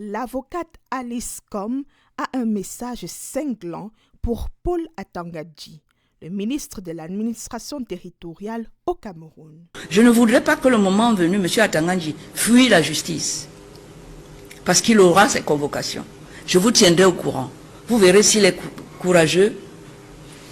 L'avocate Alice Com a un message cinglant pour Paul Atanga-Nji, le ministre de l'administration territoriale au Cameroun. Je ne voudrais pas que le moment venu, M. Atanga-Nji fuit la justice, parce qu'il aura ses convocations. Je vous tiendrai au courant. Vous verrez s'il est courageux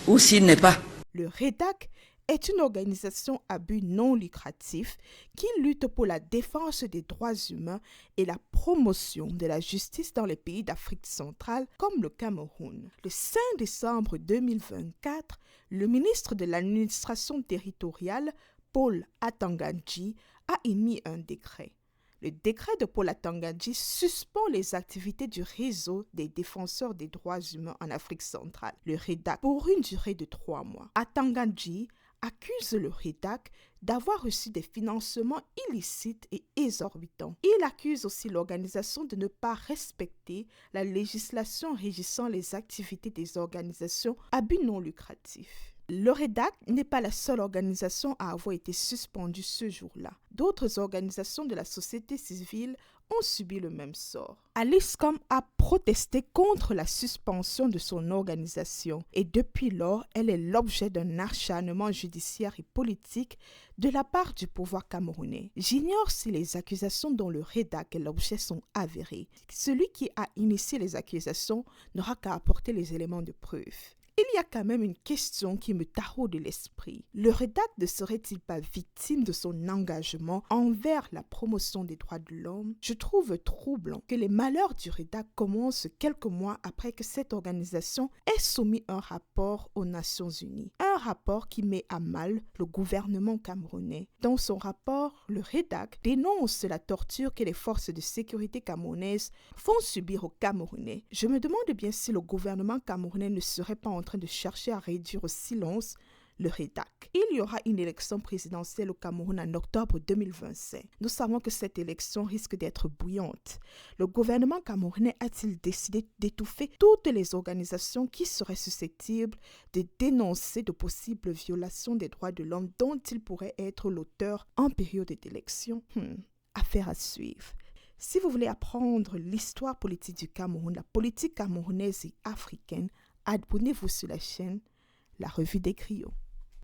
ou s'il n'est pas. Le REDAC est une organisation à but non lucratif qui lutte pour la défense des droits humains et la promotion de la justice dans les pays d'Afrique centrale comme le Cameroun. Le 5 décembre 2024, le ministre de l'administration territoriale, Paul Atanga-Nji, a émis un décret. Le décret de Paul Atanga-Nji suspend les activités du réseau des défenseurs des droits humains en Afrique centrale, le REDAC, pour une durée de 3 mois. Atanga-Nji accuse le REDAC d'avoir reçu des financements illicites et exorbitants. Il accuse aussi l'organisation de ne pas respecter la législation régissant les activités des organisations à but non lucratif. Le REDAC n'est pas la seule organisation à avoir été suspendue ce jour-là. D'autres organisations de la société civile ont subi le même sort. Alice Com a protesté contre la suspension de son organisation et depuis lors, elle est l'objet d'un acharnement judiciaire et politique de la part du pouvoir camerounais. J'ignore si les accusations dont le REDAC est l'objet sont avérées. Celui qui a initié les accusations n'aura qu'à apporter les éléments de preuve. Il y a quand même une question qui me taraude de l'esprit. Le REDAC ne serait-il pas victime de son engagement envers la promotion des droits de l'homme? Je trouve troublant que les malheurs du REDAC commencent quelques mois après que cette organisation ait soumis un rapport aux Nations Unies. Un rapport qui met à mal le gouvernement camerounais. Dans son rapport, le REDAC dénonce la torture que les forces de sécurité camerounaises font subir aux Camerounais. Je me demande bien si le gouvernement camerounais ne serait pas en train de chercher à réduire au silence le REDAC. Il y aura une élection présidentielle au Cameroun en octobre 2025. Nous savons que cette élection risque d'être bouillante. Le gouvernement camerounais a-t-il décidé d'étouffer toutes les organisations qui seraient susceptibles de dénoncer de possibles violations des droits de l'homme dont il pourrait être l'auteur en période d'élection? Affaire à suivre. Si vous voulez apprendre l'histoire politique du Cameroun, la politique camerounaise et africaine, abonnez-vous sur la chaîne La Revue des Griots.